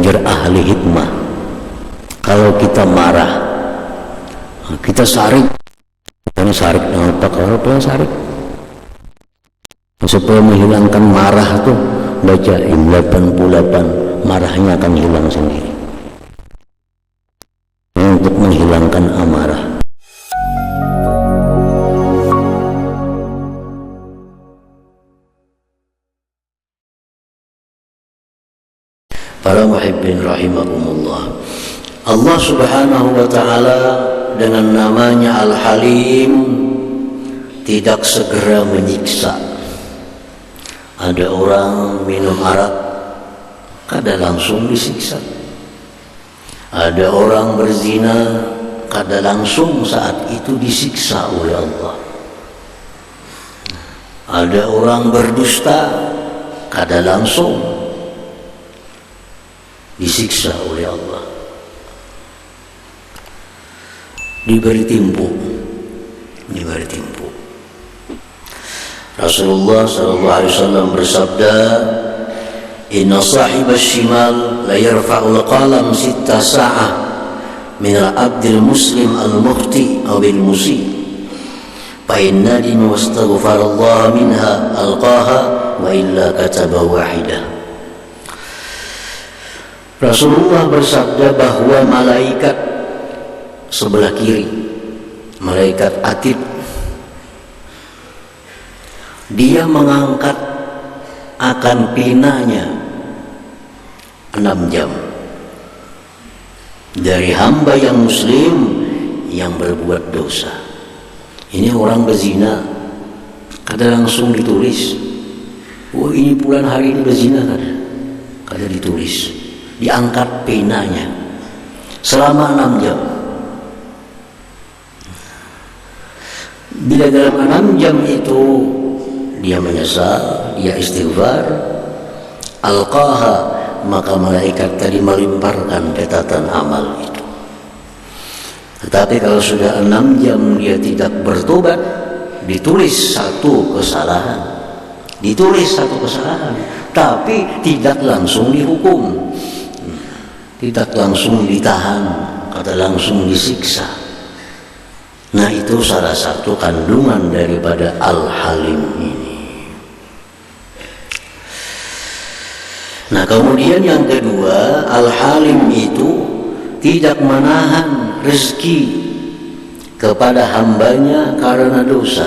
berpikir ahli hikmah, kalau kita marah, kita sarik. Ini sarik apa? Kalau sarik supaya menghilangkan marah tuh baca IM88, marahnya akan hilang sendiri. Untuk menghilangkan amarah. Para muhibbin rahimakumullah, Allah subhanahu wa ta'ala dengan namanya Al-Halim tidak segera menyiksa. Ada orang minum arak, kada langsung disiksa. Ada orang berzina, kada langsung saat itu disiksa oleh Allah. Ada orang berdusta, kada langsung disiksa oleh Allah. Diberi timpu. Rasulullah SAW bersabda, Inna sahibas shimal la yarfa'ul qalam sitta sa'ah min al-abdil muslim al-mukhti aw bil musi fa inna din wastaghfarallaha minha alqaha wa illa kataba wahidah. Rasulullah bersabda bahwa malaikat sebelah kiri, malaikat atid, dia mengangkat akan pinanya 6 jam dari hamba yang muslim yang berbuat dosa. Ini orang berzina, kada langsung ditulis, oh ini bulan hari ini berzina, kada ditulis, diangkat pinanya selama 6 jam. Bila dalam 6 jam itu dia menyesal, dia istighfar, alqaha, maka malaikat tadi melimparkan catatan amal itu. Tetapi kalau sudah 6 jam dia tidak bertobat, ditulis satu kesalahan, tapi tidak langsung dihukum, tidak langsung ditahan, kada langsung disiksa. Nah, itu salah satu kandungan daripada Al-Halim ini. Nah, kemudian yang kedua, Al-Halim itu tidak menahan rezeki kepada hambanya karena dosa.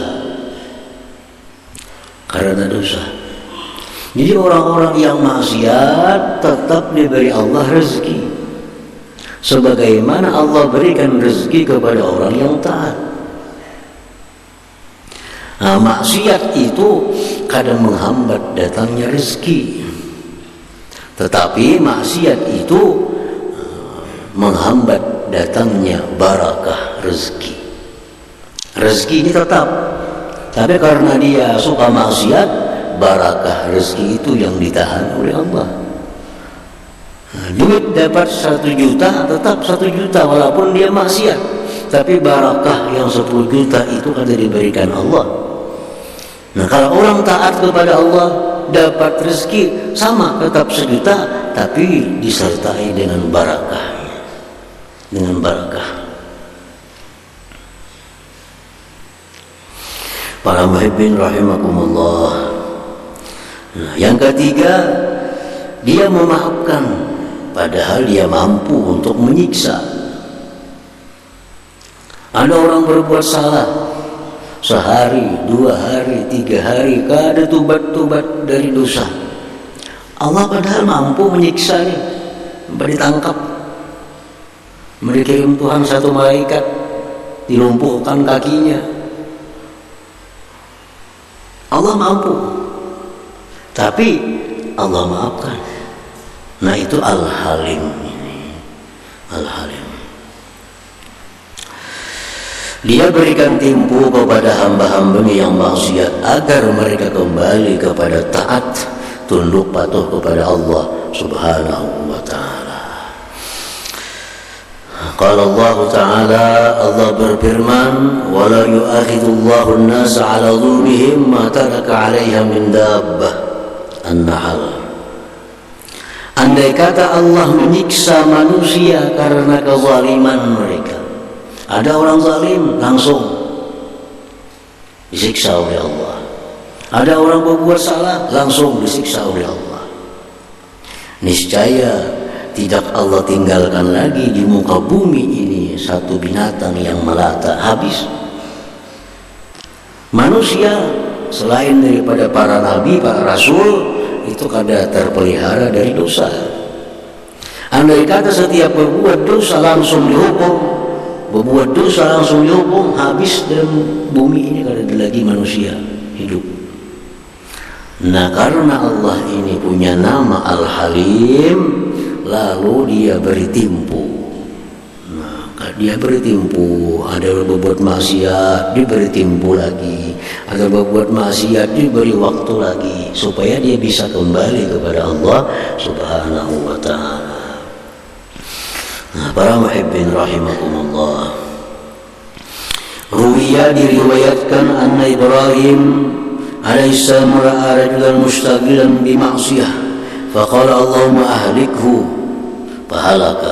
Jadi orang-orang yang maksiat tetap diberi Allah rezeki, sebagaimana Allah berikan rezeki kepada orang yang taat. Nah, maksiat itu kadang menghambat datangnya rezeki, tetapi maksiat itu menghambat datangnya barakah rezeki. Rezeki ini tetap, tapi karena dia suka maksiat, barakah rezeki itu yang ditahan oleh Allah. Duit dapat 1 juta, tetap 1 juta walaupun dia maksiat, tapi barakah yang 10 juta itu kada diberikan Allah. Nah, kalau orang taat kepada Allah, dapat rezeki sama, tetap 1 juta, tapi disertai dengan barakah. Para muhibbin rahimakumullah. Nah, yang ketiga, dia memaafkan padahal dia mampu untuk menyiksa. Ada orang berbuat salah, sehari, 2 hari, 3 hari, kada tubat dari dosa. Allah padahal mampu menyiksa nih, ditangkap, dikirim Tuhan 1 malaikat, dilumpuhkan kakinya. Allah mampu, tapi Allah maafkan. Nah, itu Al-Halim ini. Al-Halim. Dia berikan timpu kepada hamba-hambanya yang maksiat agar mereka kembali kepada taat, tunduk patuh kepada Allah Subhanahu wa ta'ala. Qala Allah Ta'ala, Allah berfirman, wa la yu'akhidullahu an-nasa 'ala dhulmihim ma taraka 'alaiha min dabbah. An-Nahl Andai kata Allah menyiksa manusia karena kezaliman mereka, ada orang zalim langsung disiksa oleh Allah. Ada orang berbuat salah langsung disiksa oleh Allah. Niscaya tidak Allah tinggalkan lagi di muka bumi ini satu binatang yang melata habis. Manusia selain daripada para nabi, para rasul, itu kada terpelihara dari dosa. Andai kata setiap berbuat dosa langsung dihukum, berbuat dosa langsung dihukum, habis dalam bumi ini kada ada lagi manusia hidup. Nah, karena Allah ini punya nama Al-Halim, lalu dia beri timpu. Nah, dia beri timpu. Ada yang berbuat maksiat, diberi timpu lagi. Ada yang berbuat maksiat, diberi waktu lagi, supaya dia bisa kembali kepada Allah Subhanahu wa ta'ala. Nah, para muhibbin rahimakumullah, ruwiya diriwayatkan anna Ibrahim alaihissalam ra'a rajulan mustaqilan bima'siyah faqala Allahumma ahlikhu fahalaka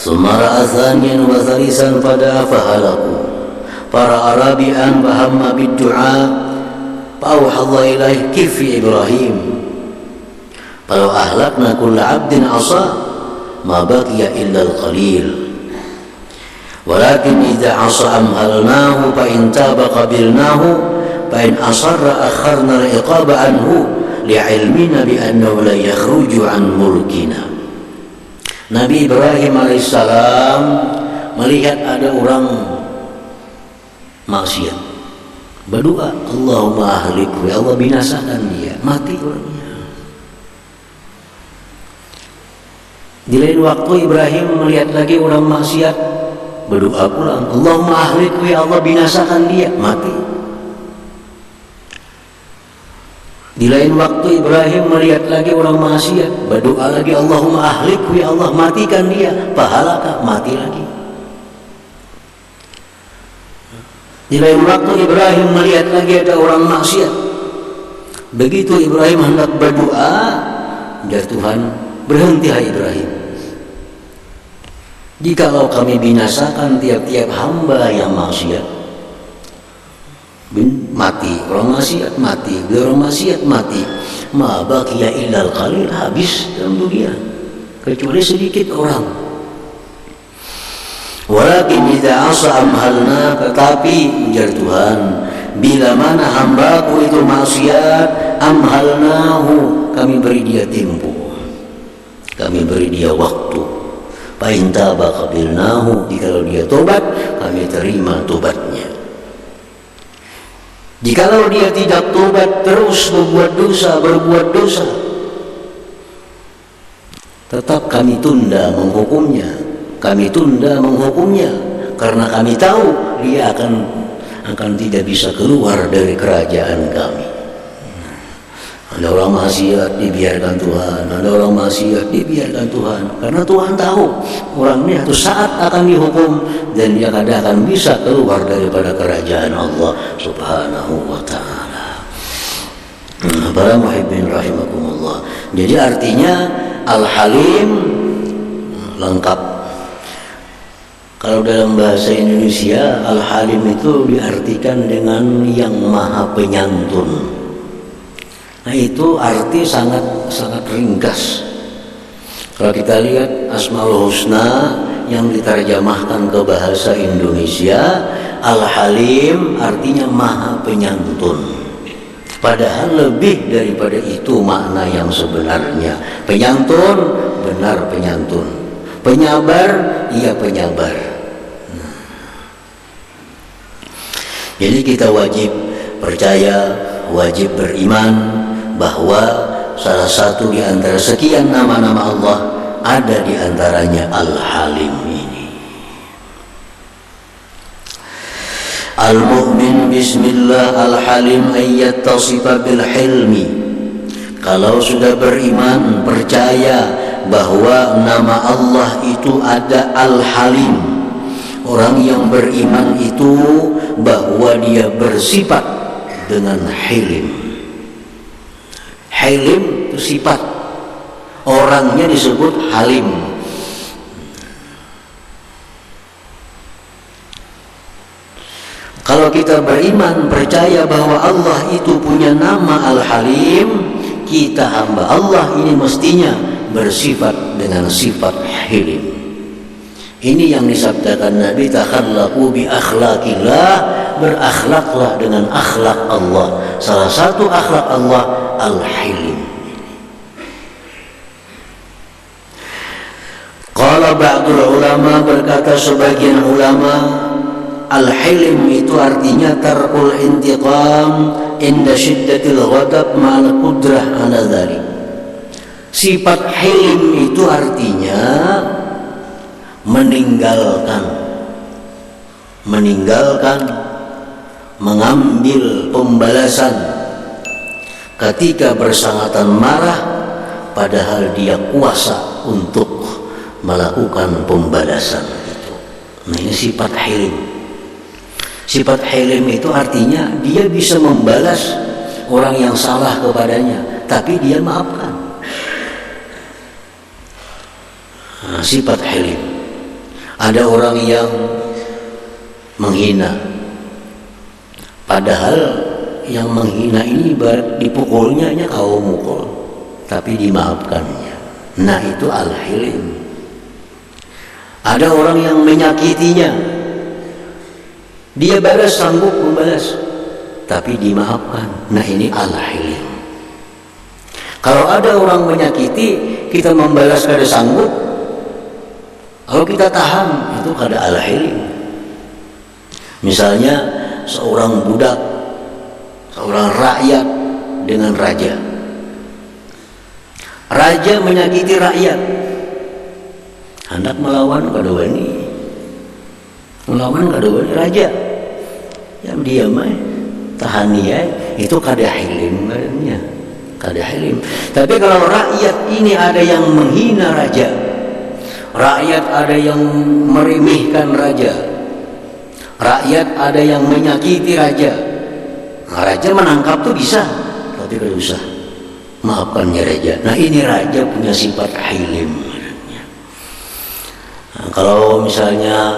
thumma ra'a thaniyan wa thalithan fada'a fahalaku para arabian fahamma bid-du'a fa'awha Allah ilaih kifi Ibrahim falau ahlakna kulla abdin asa ma baqiya illa al-qalil walakin idza asa amhalnahu fa in taba qabilnahu فإن أصر أخرنا العقاب عنه لعلمنا بأنه لا يخرج عن ملكنا. Nabi Ibrahim alaihissalam melihat ada orang maksiat, berdoa, Allahumma ahlikhu, ya Allah binasakan dia, mati orangnya. Di lain waktu Ibrahim melihat lagi orang maksiat, berdoa pulang, Allahumma ahlikhu, ya Allah binasakan dia, mati. Di lain waktu Ibrahim melihat lagi orang maksiat, berdoa lagi, Allahumma ahlikhu, ya Allah matikan dia, pahalaka, mati lagi. Di lain waktu Ibrahim melihat lagi ada orang maksiat, begitu Ibrahim hendak berdoa, ya Tuhan, berhenti hai Ibrahim, jikalau kami binasakan tiap-tiap hamba yang maksiat, mati, orang maksiat mati, orang maksiat mati, ma baqiya illal qalil, habis dalam dunia kecuali sedikit orang. Walakin idza asa amhalna, tetapi ujar Tuhan, bila mana hambaku itu maksiat, amhalnahu, kami beri dia tempo, kami beri dia waktu. Fa in taba qabilnahu, jikalau dia tobat, kami terima tobatnya. Jikalau dia tidak tobat, terus berbuat dosa, tetap kami tunda menghukumnya, karena kami tahu dia akan tidak bisa keluar dari kerajaan kami. Ada orang maksiat dibiarkan Tuhan, ada orang maksiat dibiarkan Tuhan, karena Tuhan tahu orangnya suatu saat akan dihukum dan dia kadang akan bisa keluar daripada kerajaan Allah Subhanahu wa ta'ala. Para muhibbin rahimakumullah, jadi artinya Al-Halim lengkap. Kalau dalam bahasa Indonesia Al-Halim itu diartikan dengan yang maha penyantun. Nah, itu arti sangat ringkas. Kalau kita lihat Asmaul Husna yang diterjemahkan ke bahasa Indonesia, Al-Halim artinya maha penyantun. Padahal lebih daripada itu makna yang sebenarnya. Penyantun, benar penyantun. Penyabar, iya penyabar. Jadi kita wajib percaya, wajib beriman bahwa salah satu di antara sekian nama-nama Allah ada di antaranya Al-Halim ini. Al-mu'min bismillah al-halim ayyattasifa bil hilmi. Kalau sudah beriman, percaya bahwa nama Allah itu ada Al-Halim. Orang yang beriman itu bahwa dia bersifat dengan hilim. Hilim itu sifat. orangnya disebut halim. Kalau kita beriman, percaya bahwa Allah itu punya nama Al-Halim, kita hamba Allah ini mestinya bersifat dengan sifat hilim. Ini yang disabdakan Nabi, takhallaqu bi akhlaqillah, berakhlaklah dengan akhlak Allah. Salah satu akhlak Allah Al-Hilim. Qala ba'dul ulama, berkata sebagian ulama, Al-Hilim itu artinya tarkul intiqam inda syiddatil ghadab ma'al qudrah ala dhalik. Sifat hilim itu artinya meninggalkan, mengambil pembalasan ketika bersangatan marah, padahal dia kuasa untuk melakukan pembalasan itu. Nah, ini sifat hilim. Sifat hilim itu artinya dia bisa membalas orang yang salah kepadanya, tapi dia maafkan. Nah, sifat hilim. Ada orang yang menghina, padahal yang menghina ini dipukulnya hanya kau mukul, tapi dimaafkannya. Nah, itu Al-Hilim. Ada orang yang menyakitinya, dia balas, sanggup membalas, tapi dimaafkan. Nah, ini Al-Hilim. Kalau ada orang menyakiti, kita membalas kada sanggup, kalau kita tahan, itu kada Al-Hilim. Misalnya seorang budak, seorang rakyat dengan raja. Raja menyakiti rakyat, hendak melawan kada wani. Melawan kada wani raja. Yang diam aja, tahan dia, itu kada hilim katanya. Kada hilim. Tapi kalau rakyat ini ada yang menghina raja, rakyat ada yang meremehkan raja, rakyat ada yang menyakiti raja, nah, raja menangkap tuh bisa, tapi kada usah, maafkannya raja. Nah, ini raja punya sifat hilim. Nah, kalau misalnya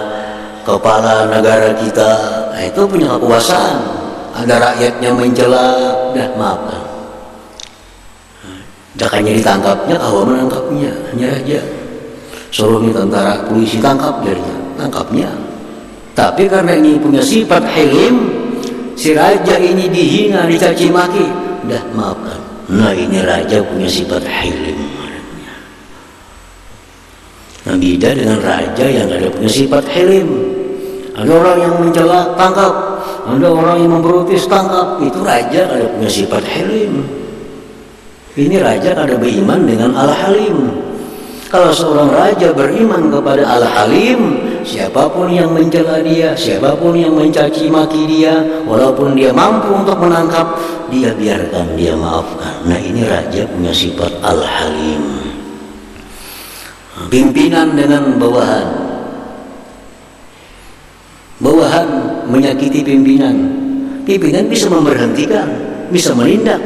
kepala negara kita, nah, itu punya kekuasaan, ada rakyatnya mencela, dah maafkan. Jakanya ditangkapnya, kau menangkapnya, hanya raja. Suruh nih tentara polisi tangkap, jadinya tangkapnya. Tapi karena ini punya sifat hilim, si raja ini dihina, dicaci maki, dah maafkan. Nah, ini raja punya sifat hilim. Nah, beda dengan raja yang ada punya sifat hilim. Ada orang yang mencela, tangkap. Ada orang yang memprotes, tangkap. Itu raja ada punya sifat hilim. Ini raja ada beriman dengan Al-Halim. Kalau seorang raja beriman kepada Al-Halim, siapapun yang mencela dia, siapapun yang mencaci maki dia, walaupun dia mampu untuk menangkap, dia biarkan, dia maafkan. Nah, ini raja punya sifat Al-Halim. Pimpinan dengan bawahan, bawahan menyakiti pimpinan, pimpinan bisa memberhentikan, bisa menindak,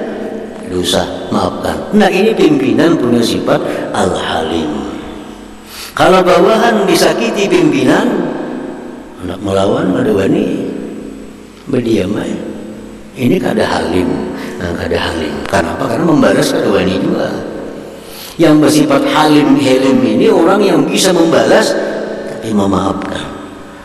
dosa, maafkan. Nah, ini pimpinan punya sifat Al-Halim. Kalau bawahan disakiti pimpinan, hendak melawan kada wani, berdiam aja. Ini kada halim. Nah, kada halim. Kenapa? Karena membalas kada wani juga. Yang bersifat halim hilim ini orang yang bisa membalas tapi memaafkan.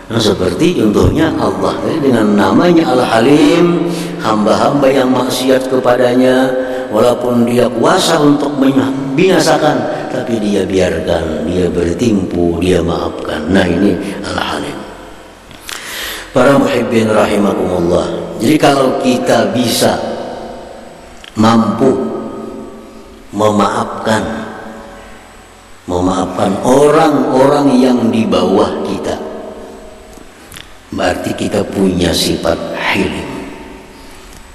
Nah, seperti contohnya Allah dengan namanya Al-Halim, hamba-hamba yang maksiat kepadanya, walaupun dia kuasa untuk membinasakan, tapi dia biarkan, dia bertimpu, dia maafkan. Nah, ini Al-Halim. Para muhibbin rahimakumullah. Jadi kalau kita bisa mampu memaafkan orang-orang yang di bawah kita, berarti kita punya sifat hilim.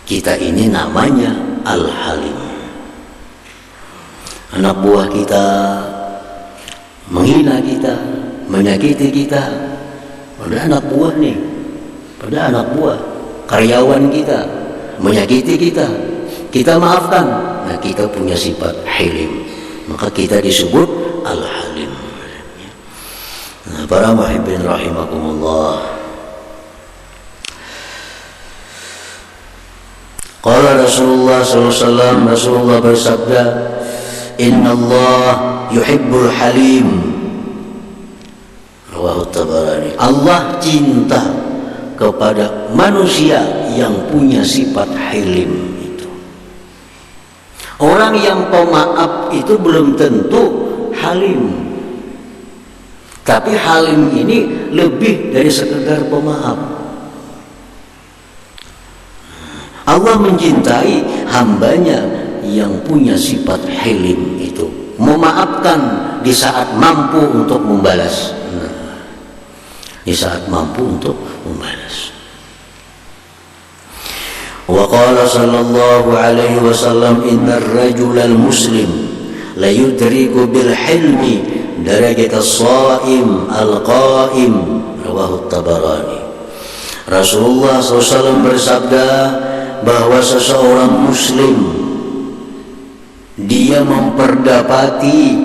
Kita ini namanya Al-Halim. Anak buah kita menghina kita, menyakiti kita, pada anak buah nih, pada anak buah, karyawan kita menyakiti kita, kita maafkan. Nah, kita punya sifat hilim. maka kita disebut Al-Halim. Nah, para muhibbin rahimakumullah, qala Rasulullah SAW, Rasulullah bersabda, Inna Allah yuhibbul halim. Rawahu Tabarani. Allah cinta kepada manusia yang punya sifat halim itu. Orang yang pemaaf itu belum tentu halim. Tapi halim ini lebih dari sekedar pemaaf. Allah mencintai hambanya yang punya sifat halim itu, memaafkan di saat mampu untuk membalas. Di saat mampu untuk membalas. Wa qala sallallahu alaihi wasallam, innar rajulal muslim la yudriku bil hilmi darajat as-shaim al-qaim. Rawahu Tabarani. Rasulullah SAW bersabda bahwa seseorang muslim dia memperdapati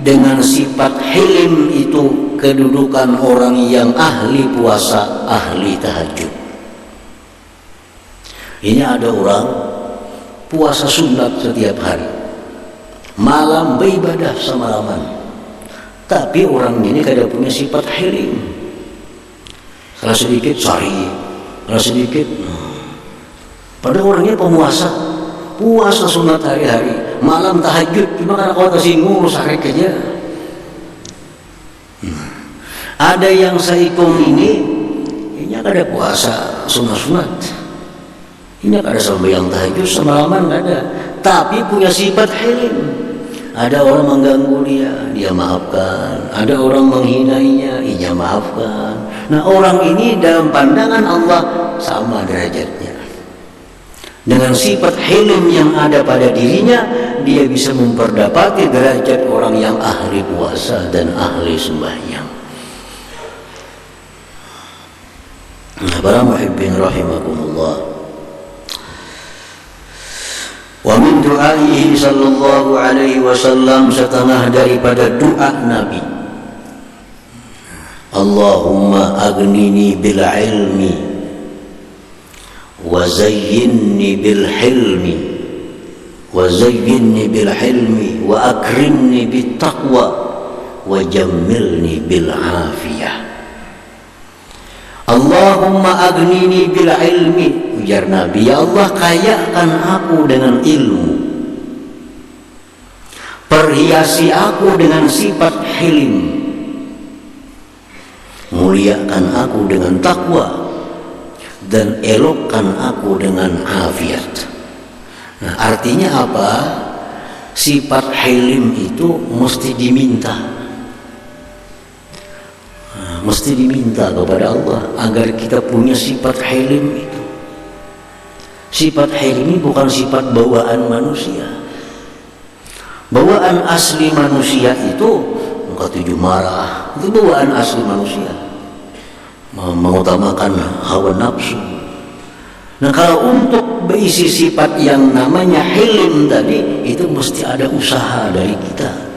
dengan sifat hilim itu kedudukan orang yang ahli puasa, ahli tahajud. Ini ada orang puasa sunat setiap hari, malam beribadah semalaman, tapi orang ini kada punya sifat hilim. Salah sedikit sorry, salah sedikit. Padahal orangnya pemuasa, puasa sunat hari-hari, malam tahajud, cuma karena kau tersinggung sakit kerja. Ada yang seikum ini kada puasa sunat-sunat, ini kada sembahyang tahajud semalaman kada, tapi punya sifat hilim. Ada orang mengganggu dia maafkan. Ada orang menghinainya, ia maafkan. Nah, orang ini dalam pandangan Allah sama derajatnya. Dengan sifat hilim yang ada pada dirinya, dia bisa memperdapati derajat orang yang ahli puasa dan ahli sembahyang. Nah, para muhibbin rahimakumullah, wa min du'aihi sallallahu alaihi wasallam, setengah daripada doa Nabi, Allahumma aghnini bil ilmi wa zayyinni bil hilmi wa zayyinni bil hilmi wa akrimni bit taqwa wa jammilni bil afiyah. Allahumma aghnini bil ilmi, ujar Nabi, ya Allah kayakan aku dengan ilmu, perhiasi aku dengan sifat hilim, muliakan aku dengan takwa, dan elokkan aku dengan afiat. Nah, artinya apa? Sifat hilim itu mesti diminta. Mesti diminta kepada Allah agar kita punya sifat hilim itu. Sifat hilim ini bukan sifat bawaan manusia. Bawaan asli manusia itu ketujuh marah, itu bawaan asli manusia, mengutamakan hawa nafsu. Nah, kalau untuk berisi sifat yang namanya hilim tadi, itu mesti ada usaha dari kita.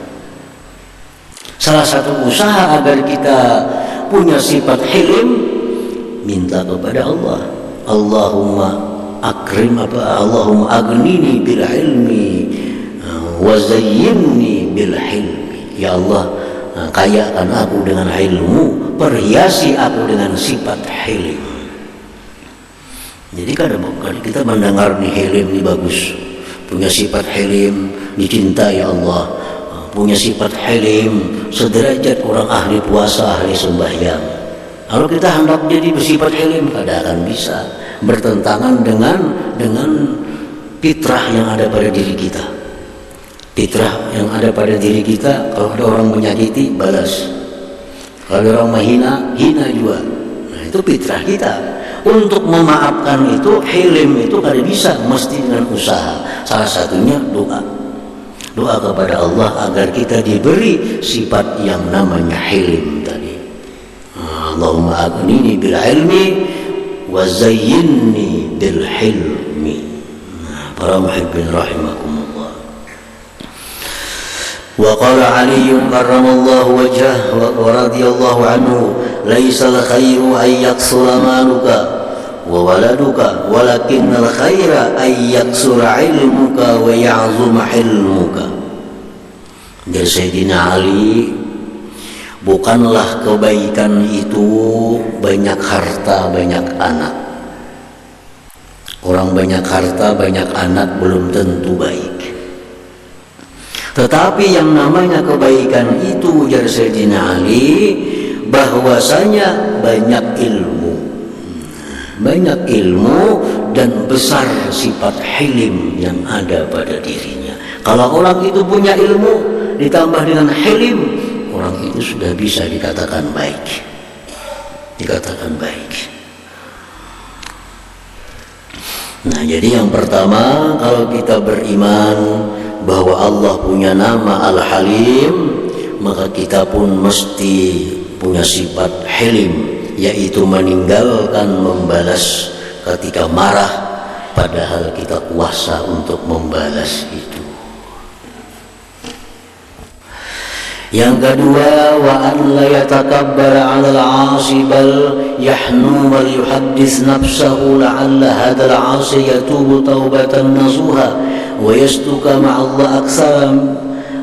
Salah satu usaha agar kita punya sifat hilim, minta kepada Allah, Allahumma akrim Allahumma aghnini bil ilmi wa zayyinni bil hilmi. Ya Allah, kayakan aku dengan ilmu, perhiasi aku dengan sifat hilim. Jadi kadang-kadang kita mendengar nih hilim ini bagus, punya sifat hilim, dicintai Allah, punya sifat hilim, sederajat orang ahli puasa, ahli sembahyang. Kalau kita hendak jadi bersifat hilim, kada akan bisa, bertentangan dengan fitrah yang ada pada diri kita. Fitrah yang ada pada diri kita, kalau ada orang menyakiti, balas. Kalau ada orang menghina, hina juga. Nah, itu fitrah kita. Untuk memaafkan itu, hilim itu kada bisa, mesti dengan usaha. Salah satunya doa. Doa kepada Allah agar kita diberi sifat yang namanya hilim tadi. Allahumma aghnini bil ilmi wa zayyinni bil hilmi. Para muhibbin rahimakumullah. Wa qala Ali karramallahu wajhahu wa radhiyallahu anhu, laisal khairu ay yaksura maluka wa waladuka walakinnal khaira ay yaksura ilmuka wa ya'zuma hilmuka. Dari Sayyidina Ali, bukanlah kebaikan itu banyak harta banyak anak. Orang banyak harta banyak anak belum tentu baik. Tetapi yang namanya kebaikan itu, ujar Sayyidina Ali, bahwasanya banyak ilmu dan besar sifat hilim yang ada pada dirinya. Kalau orang itu punya ilmu ditambah dengan hilim, orang itu sudah bisa dikatakan baik. Nah, jadi yang pertama, kalau kita beriman bahwa Allah punya nama Al-Halim, maka kita pun mesti punya sifat hilim, yaitu meninggalkan membalas ketika marah, padahal kita kuasa untuk membalas itu. Yang kedua, wa an la yatakabbara 'ala al-'asi bal yahnu wal yuhaddits nafsahu la'alla hadzal 'asi yatubu taubatan nasuha wa yastuka ma'allah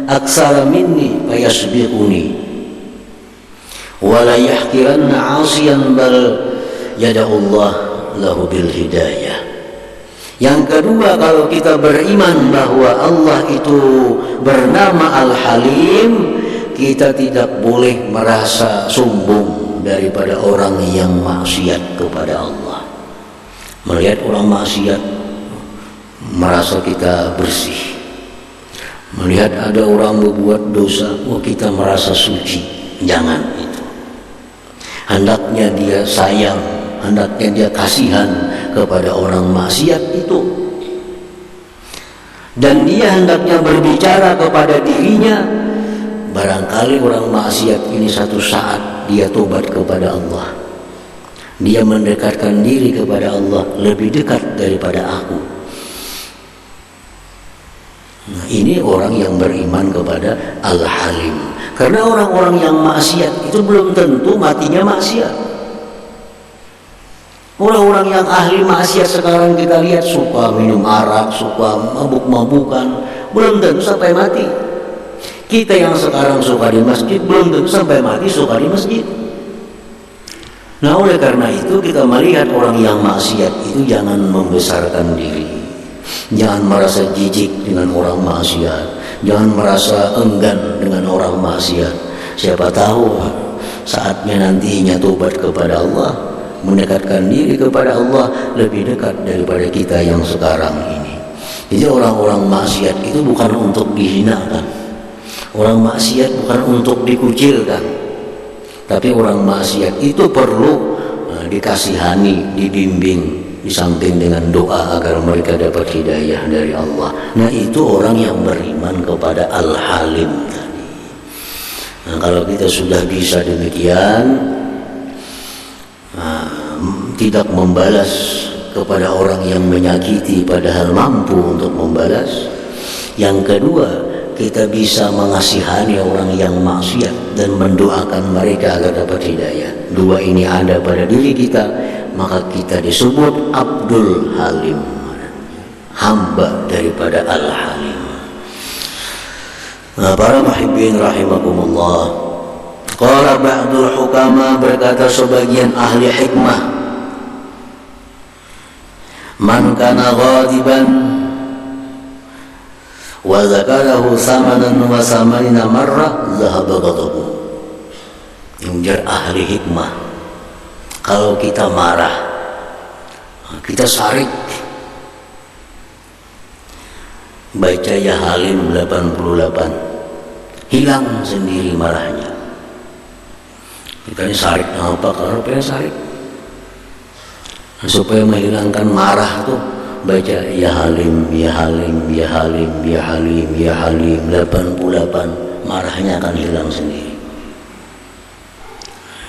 aksara minni fayasbiquni wa la yahkiranna 'asiyan bal yada'ullah lahu bil hidayah. Yang kedua, kalau kita beriman bahwa Allah itu bernama Al-Halim, kita tidak boleh merasa sombong daripada orang yang maksiat kepada Allah. Melihat orang maksiat, merasa kita bersih. Melihat ada orang berbuat dosa, kita merasa suci. Jangan itu. Hendaknya dia sayang, hendaknya dia kasihan kepada orang maksiat itu. Dan dia hendaknya berbicara kepada dirinya, barangkali orang maksiat ini satu saat dia tobat kepada Allah, dia mendekatkan diri kepada Allah lebih dekat daripada aku. Nah, ini orang yang beriman kepada Al-Halim. Karena orang-orang yang maksiat itu belum tentu matinya maksiat. Orang-orang yang ahli maksiat sekarang kita lihat suka minum arak, suka mabuk-mabukan, belum tentu sampai mati. Kita yang sekarang suka di masjid belum tentu sampai mati suka di masjid. Nah, oleh karena itu kita melihat orang yang maksiat itu jangan membesarkan diri, jangan merasa jijik dengan orang maksiat, jangan merasa enggan dengan orang maksiat. Siapa tahu saatnya nantinya tobat kepada Allah, mendekatkan diri kepada Allah lebih dekat daripada kita yang sekarang ini. Jadi orang-orang maksiat itu bukan untuk dihinakan. Orang maksiat bukan untuk dikucilkan, tapi orang maksiat itu perlu dikasihani, dibimbing, disamping dengan doa agar mereka dapat hidayah dari Allah. Nah, itu orang yang beriman kepada Al-Halim tadi. Nah, kalau kita sudah bisa demikian, tidak membalas kepada orang yang menyakiti padahal mampu untuk membalas. Yang kedua, kita bisa mengasihani orang yang maksiat dan mendoakan mereka agar dapat hidayah. Dua ini ada pada diri kita, maka kita disebut Abdul Halim, hamba daripada Al-Halim. Nah, para muhibbin rahimakumullah, qala ba'dul hukama, berkata sebagian ahli hikmah, man kana ghadiban wa zakarahu samanan wa samanina marrah zahaba ghadabu. Ujar ahli hikmah, kalau kita marah, kita sarik, baca ya Halim 88, hilang sendiri marahnya. Kita ini sarik apa? Kalau pengen sarik supaya menghilangkan marah tuh, baca ya Halim, ya Halim, ya Halim, ya Halim, ya Halim 88, marahnya akan hilang sendiri.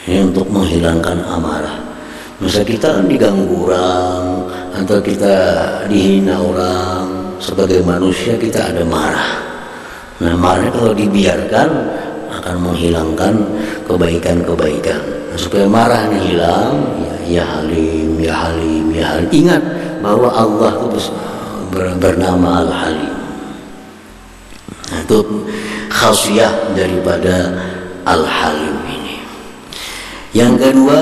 Ini untuk menghilangkan amarah. Masa kita diganggu orang atau kita dihina orang, sebagai manusia kita ada marah. Nah, marah kalau dibiarkan akan menghilangkan kebaikan-kebaikan. Nah, supaya marahnya hilang, ya Halim, ya Halim, ya Halim. Ingat bahwa Allah itu bernama Al-Halim. Nah, itu khasiat daripada Al-Halim ini. Yang kedua,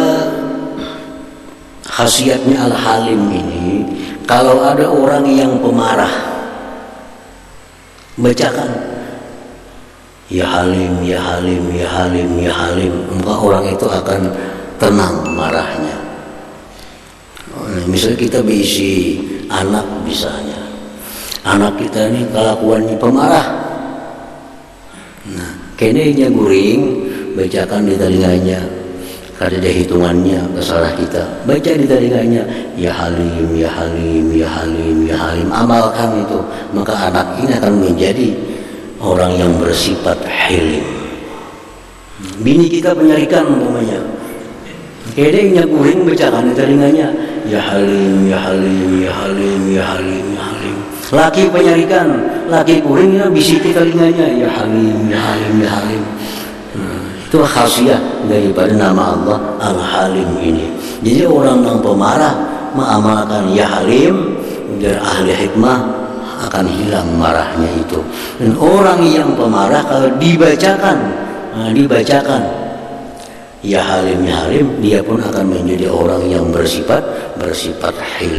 khasiatnya Al-Halim ini, kalau ada orang yang pemarah, bacakan ya Halim, ya Halim, ya Halim, ya Halim, maka orang itu akan tenang marahnya. Misalnya kita berisi anak, misalnya anak kita ini kelakuannya pemarah, nah kayaknya guring, bacakan di telinganya, karena ada hitungannya kesalah kita, baca di telinganya ya Halim, ya Halim, ya Halim, ya Halim, amalkan itu, maka anak ini akan menjadi orang yang bersifat halim. Bini kita penyarikan umpamanya, kayaknya guring, bacakan di telinganya ya Halim, ya Halim, ya Halim, ya Halim, ya Halim. Laki penyarikan, laki guringnya bisiki telinganya ya Halim, ya Halim, ya Halim. Itu khasiat daripada nama Allah Al-Halim ini. Jadi orang yang pemarah mengamalkan ya Halim, biar ahli hikmah akan hilang marahnya itu. Dan orang yang pemarah kalau dibacakan ya Halim, ya Halim, dia pun akan menjadi orang yang bersifat halim.